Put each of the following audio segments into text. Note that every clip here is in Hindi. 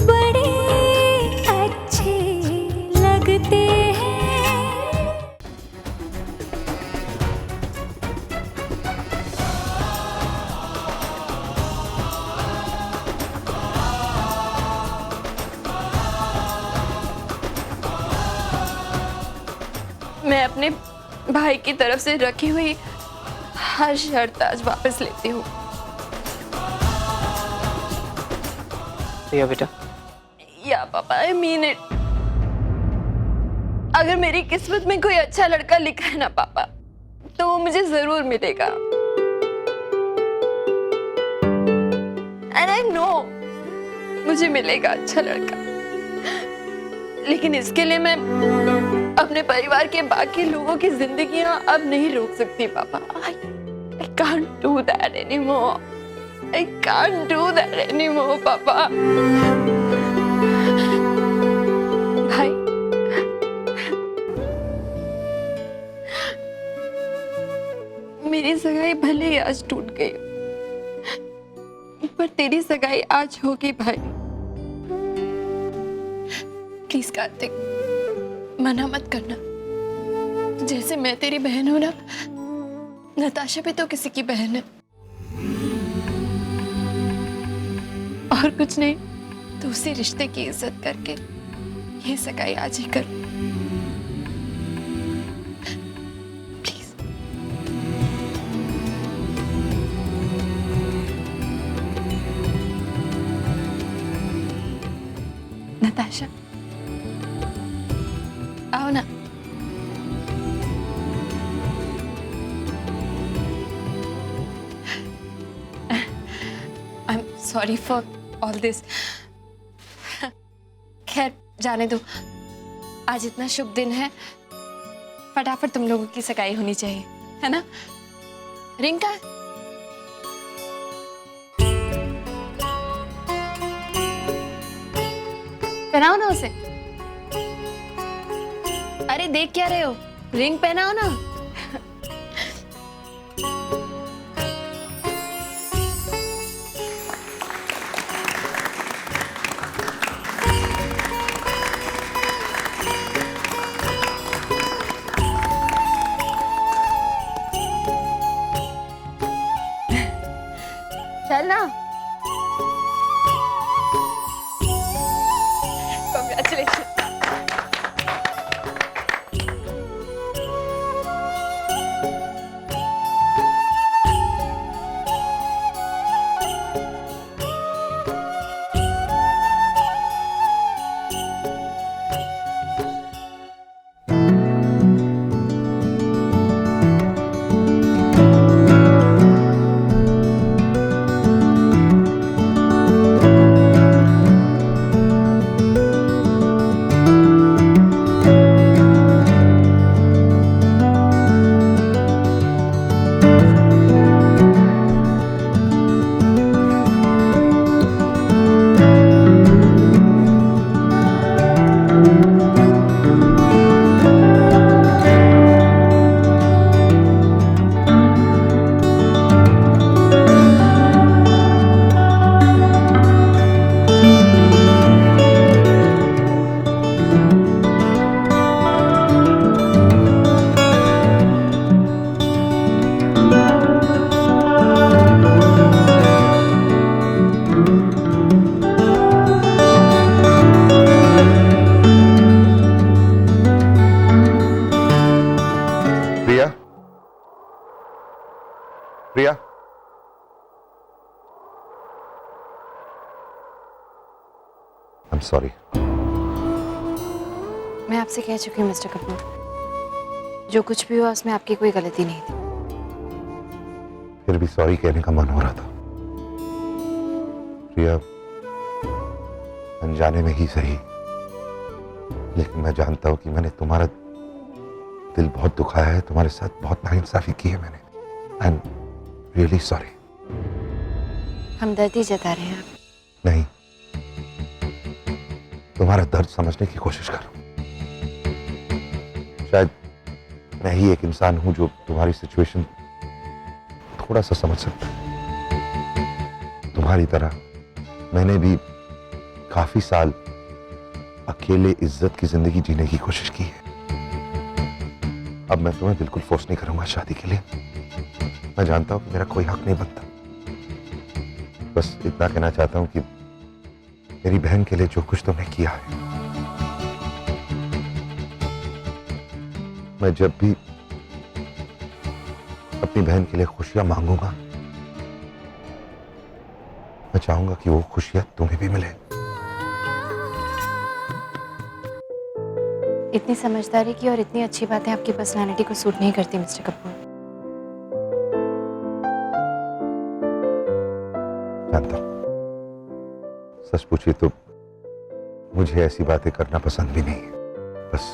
बड़े अच्छे लगते हैं। मैं अपने भाई की तरफ से रखी हुई हर शर्त आज वापस लेती हूँ। रिया बेटा, या पापा, आई मीन इट। अगर मेरी किस्मत में कोई अच्छा लड़का लिखा है ना पापा, तो वो मुझे जरूर मिलेगा। एंड आई नो मुझे मिलेगा अच्छा लड़का। लेकिन इसके लिए मैं अपने परिवार के बाकी लोगों की जिंदगियां अब नहीं रोक सकती पापा। I can't do that anymore. I can't do that anymore, पापा। भाई, मेरी सगाई भले ही आज टूट गई, पर तेरी सगाई आज होगी भाई। प्लीज कार्तिक, मना मत करना। जैसे मैं तेरी बहन हूं ना, नताशा भी तो किसी की बहन है। और कुछ नहीं तो उसी रिश्ते की इज्जत करके ये सगाई आज ही कर। प्लीज। नताशा, आओ ना। I am sorry for all this. खैर जाने दो, आज इतना शुभ दिन है, फटाफट तुम लोगों की सगाई होनी चाहिए, है ना? रिंग का पहनाओ ना उसे। अरे देख क्या रहे हो, रिंग पहनाओ ना। चल ना। Congratulations. Priya, I am sorry. मैं आपसे कह चुकी हूँ मिस्टर कपूर, जो कुछ भी हुआ उसमें आपकी कोई गलती नहीं थी। फिर भी सॉरी कहने का मन हो रहा था प्रिया, अनजाने में ही सही, लेकिन मैं जानता हूं कि मैंने तुम्हारा दिल बहुत दुखाया है, तुम्हारे साथ बहुत नाइंसाफी की है मैंने। I am really sorry. हमदर्दी जता रहे हैं आप। नहीं, तुम्हारा दर्द समझने की कोशिश कर रहा हूं। शायद मैं ही एक इंसान हूं जो तुम्हारी सिचुएशन थोड़ा सा समझ सकता है। तुम्हारी तरह मैंने भी काफी साल अकेले इज्जत की जिंदगी जीने की कोशिश की है। अब मैं तुम्हें बिल्कुल फोर्स नहीं करूंगा शादी के लिए। मैं जानता हूं कि मेरा कोई हक नहीं बनता। बस इतना कहना चाहता हूं कि मेरी बहन के लिए जो कुछ तुमने किया है, मैं जब भी अपनी बहन के लिए खुशियां मांगूंगा, मैं चाहूंगा कि वो खुशियां तुम्हें भी मिले। इतनी समझदारी की और इतनी अच्छी बातें आपकी पर्सनालिटी को सूट नहीं करती मिस्टर कपूर। जानता हूं, सच पूछिए तो मुझे ऐसी बातें करना पसंद भी नहीं है। बस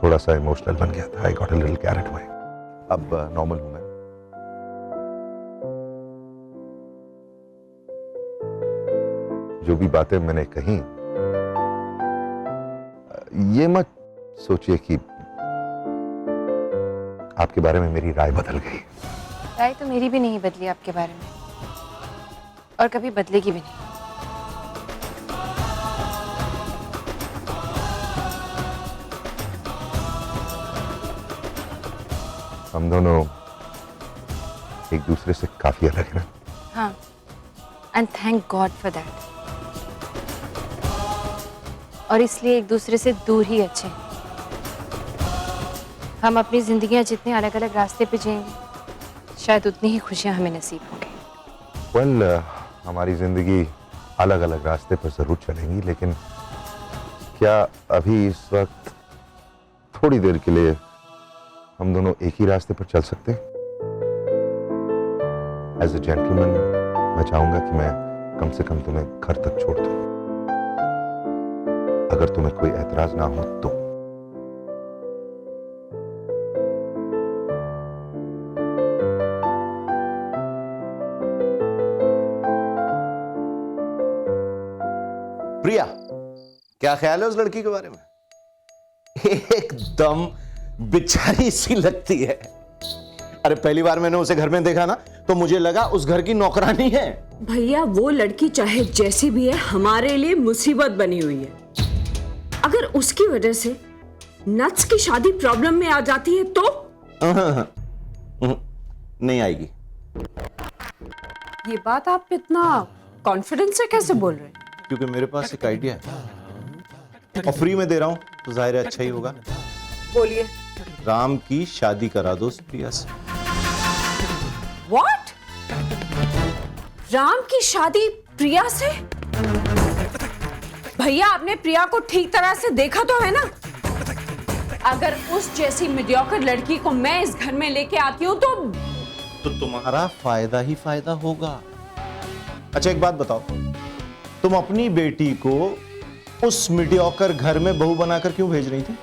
थोड़ा सा इमोशनल बन गया था। I got a little carried away. अब नॉर्मल हूं मैं। जो भी बातें मैंने कही, ये मत सोचिए कि आपके बारे में मेरी राय बदल गई। राय तो मेरी भी नहीं बदली आपके बारे में, और कभी बदलेगी भी नहीं। हम दोनों एक दूसरे से काफी अलग हैं ना। हाँ, and thank God for that. और इसलिए एक दूसरे से दूर ही अच्छे हैं। हम अपनी जिंदगियां जितने अलग अलग रास्ते पे जिएंगे, शायद उतनी ही खुशियां हमें नसीब होंगी। वेल, हमारी जिंदगी अलग अलग रास्ते पर जरूर चलेंगी, लेकिन क्या अभी इस वक्त थोड़ी देर के लिए हम दोनों एक ही रास्ते पर चल सकते हैं? एज ए जेंटलमैन मैं चाहूंगा कि मैं कम से कम तुम्हें घर तक छोड़ दूं, अगर तुम्हें कोई एतराज ना हो तो। प्रिया, क्या ख्याल है उस लड़की के बारे में? एकदम बेचारी सी लगती है। अरे पहली बार मैंने उसे घर में देखा ना, तो मुझे लगा उस घर की नौकरानी है। भैया, वो लड़की चाहे जैसी भी है, हमारे लिए मुसीबत बनी हुई है। अगर उसकी वजह से नट्स की शादी प्रॉब्लम में आ जाती है तो नहीं आएगी। ये बात आप इतना कॉन्फिडेंस से कैसे बोल रहे हैं? क्योंकि मेरे पास एक आइडिया है और फ्री में दे रहा हूं, तो जाहिर है अच्छा ही होगा। बोलिए। राम की शादी करा दो उस प्रिया से। व्हाट? राम की शादी प्रिया से? भैया, आपने प्रिया को ठीक तरह से देखा तो है ना? अगर उस जैसी मीडियोकर लड़की को मैं इस घर में लेके आती हूँ तो तुम्हारा फायदा ही फायदा होगा। अच्छा एक बात बताओ, तुम अपनी बेटी को उस मीडियोकर घर में बहू बनाकर क्यों भेज रही थी?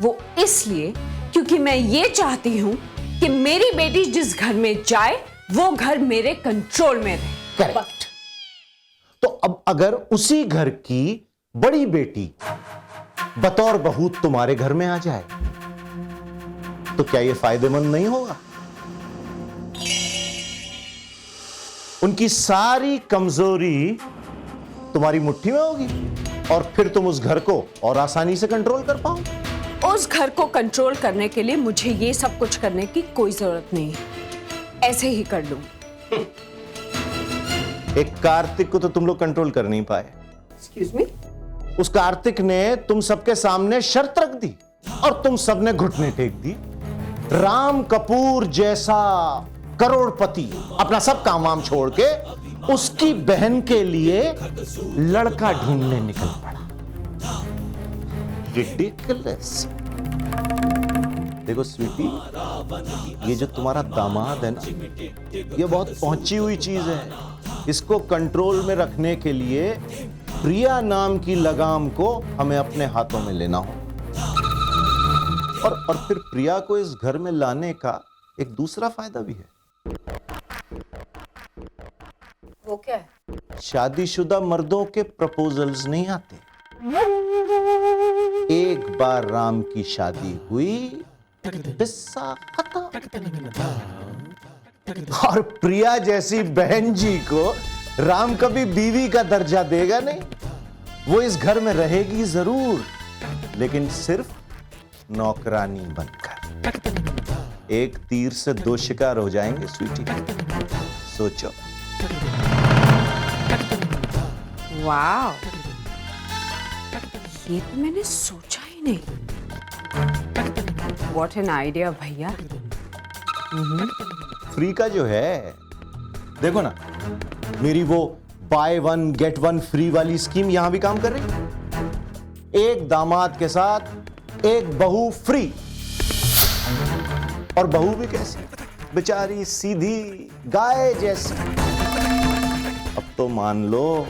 वो इसलिए क्योंकि मैं ये चाहती हूँ कि मेरी बेटी जिस घर में जाए वो घर मेरे कंट्रोल में रहे। करेक्ट। तो अब अगर उसी घर की बड़ी बेटी बतौर बहू तुम्हारे घर में आ जाए तो क्या यह फायदेमंद नहीं होगा? उनकी सारी कमजोरी तुम्हारी मुट्ठी में होगी और फिर तुम उस घर को और आसानी से कंट्रोल कर पाओ। उस घर को कंट्रोल करने के लिए मुझे ये सब कुछ करने की कोई जरूरत नहीं है, ऐसे ही कर लूं। एक कार्तिक को तो तुम लोग कंट्रोल कर नहीं पाए। Excuse me? उस कार्तिक ने तुम सबके सामने शर्त रख दी और तुम सबने घुटने टेक दी। राम कपूर जैसा करोड़पति अपना सब काम वाम छोड़ के उसकी बहन के लिए लड़का ढूंढने निकल पड़ा। रिडिकुलस। देखो स्वीटी, ये जो तुम्हारा दामाद है ना, ये बहुत पहुंची हुई चीज है। इसको कंट्रोल में रखने के लिए प्रिया नाम की लगाम को हमें अपने हाथों में लेना हो और फिर प्रिया को इस घर में लाने का एक दूसरा फायदा भी है। वो क्या है? शादीशुदा मर्दों के प्रपोजल्स नहीं आते। एक बार राम की शादी हुई, किस्सा खत्म। और प्रिया जैसी बहन जी को राम कभी बीवी का दर्जा देगा नहीं। वो इस घर में रहेगी जरूर, लेकिन सिर्फ नौकरानी बनकर। एक तीर से दो शिकार हो जाएंगे स्वीटी, सोचो। वाह, ये तो मैंने सोचा ही नहीं। व्हाट एन आइडिया भैया। फ्री का जो है, देखो ना, मेरी वो by one get one free वाली स्कीम यहां भी काम कर रही है। एक दामाद के साथ एक बहू फ्री। और बहू भी कैसी, बेचारी सीधी गाय जैसी। अब तो मान लो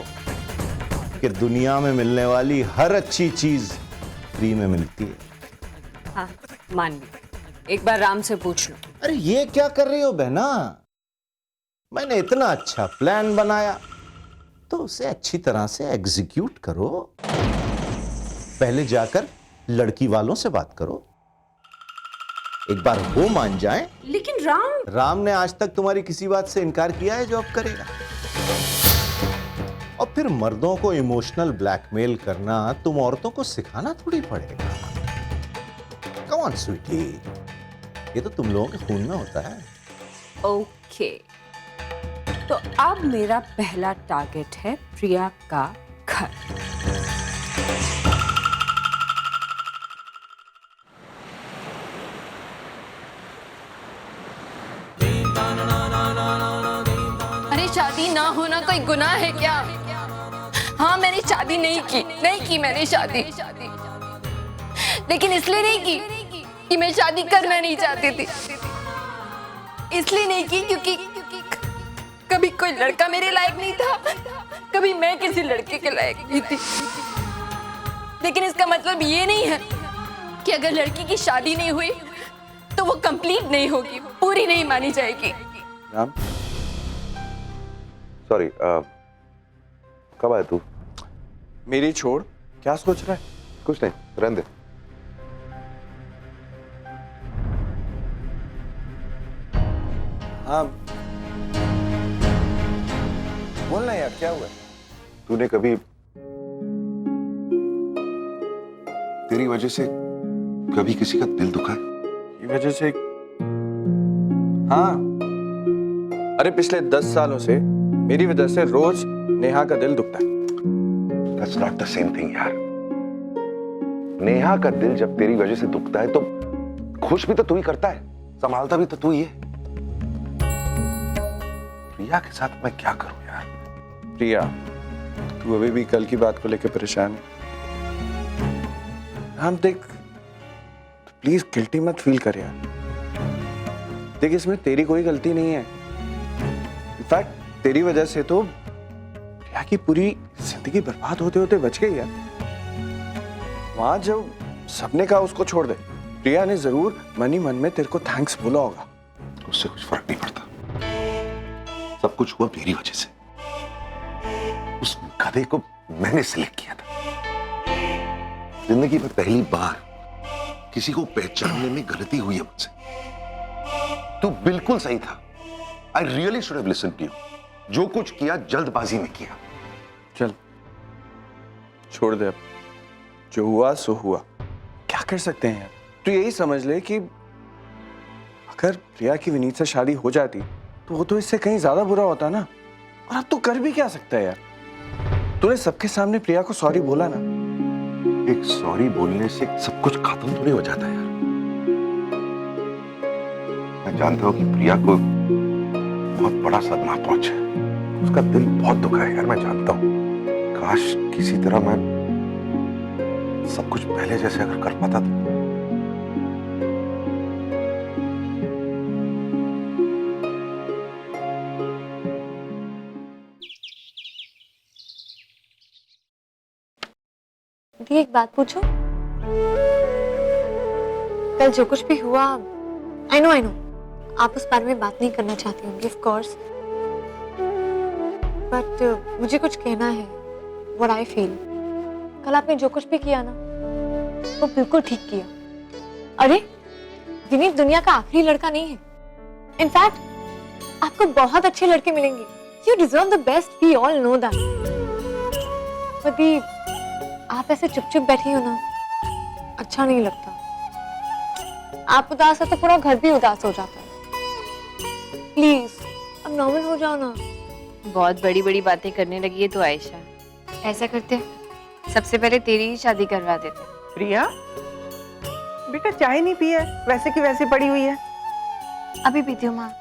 कि दुनिया में मिलने वाली हर अच्छी चीज फ्री में मिलती है। हाँ, मान ली। एक बार राम से पूछ लो। अरे ये क्या कर रही हो बहना? मैंने इतना अच्छा प्लान बनाया तो उसे अच्छी तरह से एग्जीक्यूट करो। पहले जाकर लड़की वालों से बात करो, एक बार वो मान जाएं। लेकिन राम ने आज तक तुम्हारी किसी बात से इनकार किया है जो अब करेगा? और फिर मर्दों को इमोशनल ब्लैकमेल करना तुम औरतों को सिखाना थोड़ी पड़ेगा। कम ऑन स्वीटी, ये तो तुम लोगों के खून में होता है। ओके, तो अब मेरा पहला टारगेट है प्रिया का घर। अरे शादी ना होना कोई गुनाह है क्या? हाँ, मैंने शादी नहीं की मैंने शादी, लेकिन इसलिए नहीं की कि मैं शादी करना नहीं चाहती थी। इसलिए नहीं की क्योंकि कभी कोई लड़का मेरे लायक नहीं था, कभी मैं किसी लड़के के लायक नहीं थी। लेकिन इसका मतलब ये नहीं है कि अगर लड़की की शादी नहीं हुई तो वो कंप्लीट नहीं होगी, पूरी नहीं मानी जाएगी। राम, सॉरी, कब आया तू? मेरी छोड़, क्या सोच रहा है? कुछ नहीं, रहने दे। हाँ, बोलना यार, क्या हुआ? तूने कभी तेरी वजह से कभी किसी का दिल दुखा है? की वजह से? हाँ, अरे पिछले 10 सालों से मेरी वजह से रोज नेहा का दिल दुखता है। That's not the same thing यार। नेहा का दिल जब तेरी वजह से दुखता है तो खुश भी तो तू ही करता है, संभालता भी तो तू ही है। प्रिया के साथ मैं क्या करूं यार? प्रिया, तू अभी भी कल की बात को लेकर परेशान है। हम देख, प्लीज गिल्टी मत फील कर यार। देख, इसमें तेरी कोई गलती नहीं है। इनफैक्ट तेरी वजह से तो प्रिया की पूरी जिंदगी बर्बाद होते होते बच गई यार। वहां जब सबने कहा उसको छोड़ दे, प्रिया ने जरूर मन ही मन में तेरे को थैंक्स बोला होगा। उससे कुछ फर्क नहीं पड़ता, सब कुछ हुआ मेरी वजह से। उस गधे को मैंने सिलेक्ट किया था। जिंदगी में पहली बार किसी को पहचानने में गलती हुई है मुझसे। तू बिल्कुल सही था। I really should have listened to you. जो कुछ किया जल्दबाजी में किया। चल छोड़ दे, अब जो हुआ सो हुआ। क्या कर सकते हैं यार? तू यही समझ ले कि अगर प्रिया की विनीत से शादी हो जाती तो वो तो इससे कहीं ज्यादा बुरा होता ना। और अब तू कर भी क्या सकता है यार? तूने सबके सामने प्रिया को सॉरी बोला ना। एक सॉरी बोलने से सब कुछ खत्म थोड़ी हो जाता है यार। मैं जानता हूं कि प्रिया को बहुत बड़ा सदमा पहुंचा है, उसका दिल बहुत दुखा है यार, मैं जानता हूं। काश किसी तरह मैं सब कुछ पहले जैसे अगर कर पाता तो। दी, एक बात पूछूं? कल जो कुछ भी हुआ, आई नो आप उस बारे में बात नहीं करना चाहती होंगी, ऑफ कोर्स, बट मुझे कुछ कहना है। व्हाट आई फील, कल आपने जो कुछ भी किया ना, वो बिल्कुल ठीक किया। अरे विनीत दुनिया का आखिरी लड़का नहीं है। इनफैक्ट आपको बहुत अच्छे लड़के मिलेंगे। You deserve the best, we all know that. But आप ऐसे चुप चुप बैठी हो ना, अच्छा नहीं लगता। आप उदास है तो पूरा घर भी उदास हो जाता है। प्लीज अब नॉर्मल हो जाओ ना। बहुत बड़ी बड़ी बातें करने लगी है तो आयशा, ऐसा करते सबसे पहले तेरी ही शादी करवा देते। प्रिया बेटा चाय नहीं पी है, वैसे की वैसे पड़ी हुई है। अभी पीती हूँ माँ।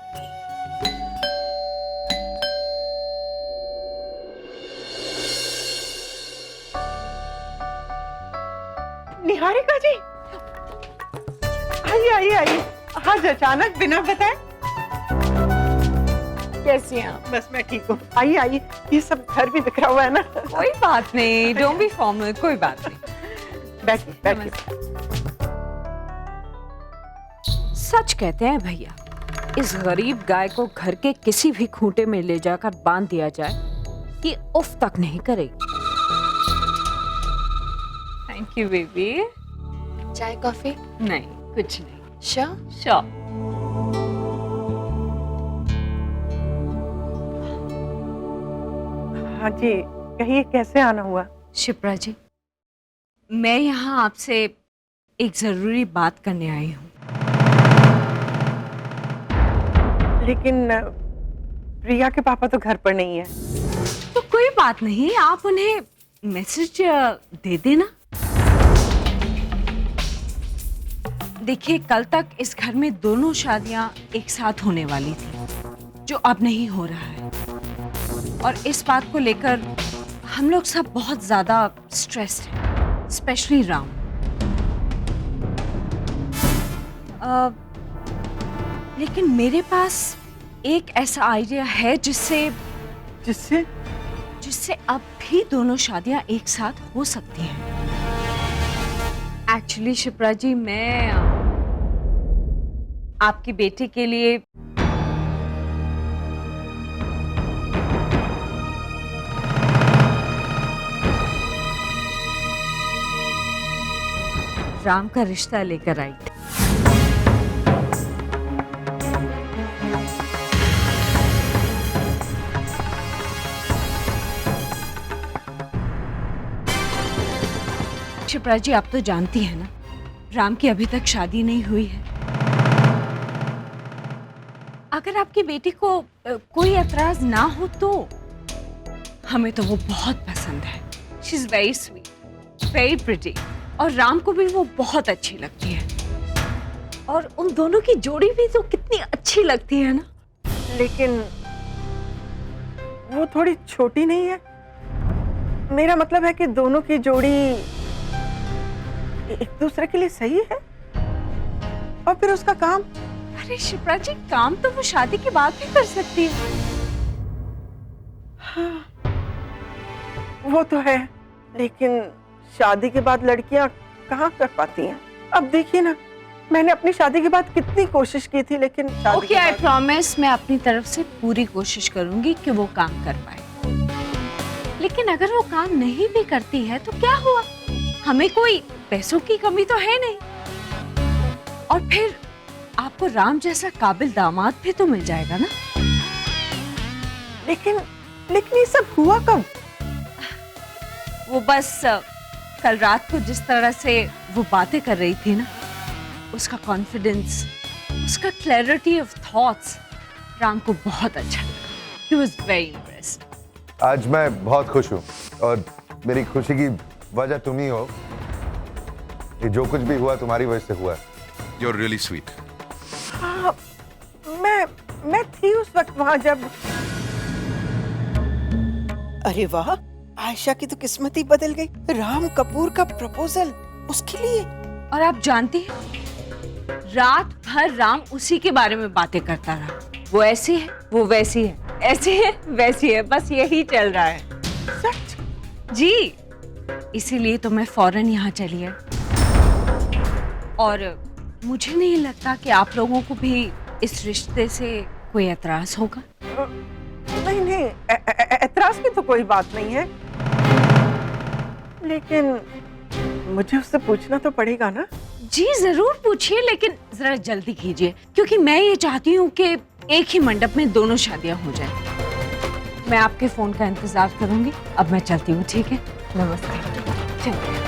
निहारिका जी, आइए आइए आइए। आज अचानक बिना बताए। कैसी हैं आप? बस मैं ठीक हूँ। आइए आइए, ये सब घर भी बिखरा हुआ है ना। कोई बात नहीं, डोंट बी फॉर्मल, कोई बात नहीं। बैठिए बैठिए। सच कहते हैं भैया, इस गरीब गाय को घर के किसी भी खूंटे में ले जाकर बांध दिया जाए, ये उफ तक नहीं करेगी। Thank you baby. चाय कॉफी? नहीं, कुछ नहीं। श्योर? हाँ जी, कहिए कैसे आना हुआ? शिप्रा जी, मैं यहाँ आपसे एक जरूरी बात करने आई हूँ। लेकिन प्रिया के पापा तो घर पर नहीं है। तो कोई बात नहीं, आप उन्हें मैसेज दे देना। देखिए, कल तक इस घर में दोनों शादियां एक साथ होने वाली थी, जो अब नहीं हो रहा है। और इस बात को लेकर हम लोग सब बहुत ज्यादा स्ट्रेस्ड हैं, स्पेशली राम। लेकिन मेरे पास एक ऐसा आइडिया है जिससे अब भी दोनों शादियां एक साथ हो सकती हैं। एक्चुअली शिप्रा जी, मैं आपकी बेटी के लिए राम का रिश्ता लेकर आई थी। शिप्रा जी, आप तो जानती हैं ना, राम की अभी तक शादी नहीं हुई है। अगर आपकी बेटी को कोई एतराज ना हो तो हमें तो वो बहुत पसंद है। She is very sweet, very pretty, और राम को भी वो बहुत अच्छी लगती है। और उन दोनों की जोड़ी भी तो कितनी अच्छी लगती है ना। लेकिन वो थोड़ी छोटी नहीं है? मेरा मतलब है कि दोनों की जोड़ी एक दूसरे के लिए सही है। और फिर उसका काम? अरे शिप्रा जी, काम तो वो शादी के बाद भी कर सकती है। हाँ, वो तो है, लेकिन शादी के बाद लड़कियां कहाँ कर पाती हैं? अब देखिए ना, मैंने अपनी शादी के बाद कितनी कोशिश की थी, लेकिन ओके, आई प्रॉमिस, मैं अपनी तरफ से पूरी कोशिश करूंगी कि वो काम कर पाए। लेकिन अगर वो काम नहीं भी करती है तो क्या हुआ? हमें कोई पैसों की कमी तो है नहीं। और फिर आपको राम जैसा काबिल दामाद भी तो मिल जाएगा ना। लेकिन ये सब हुआ कब? वो बस कल रात को जिस तरह से वो बातें कर रही थी ना, उसका कॉन्फिडेंस, उसका क्लैरिटी ऑफ थॉट्स राम को बहुत अच्छा लगा। He was very impressed. आज मैं बहुत खुश हूँ और मेरी खुशी की वजह तुम ही हो। ये जो कुछ भी हुआ तुम्हारी वजह से हुआ है। You're really sweet. हाँ, मैं थी उस वक्त वहां जब। अरे वाह, आयशा की तो किस्मत ही बदल गई। राम कपूर का प्रपोजल उसके लिए। और आप जानती हैं, रात भर राम उसी के बारे में बातें करता रहा। वो ऐसी है, वो वैसी है, ऐसी है, वैसी है, बस यही चल रहा है। सच? जी, इसीलिए तो मैं फौरन यहाँ चली आई। और मुझे नहीं लगता कि आप लोगों को भी इस रिश्ते से कोई एतराज होगा। नहीं, एतराज की तो कोई बात नहीं है, लेकिन मुझे उससे पूछना तो पड़ेगा ना। जी जरूर पूछिए, लेकिन जरा जल्दी कीजिए, क्योंकि मैं ये चाहती हूँ कि एक ही मंडप में दोनों शादियां हो जाएं। मैं आपके फोन का इंतजार करूंगी। अब मैं चलती हूँ, ठीक है? नमस्ते। चलो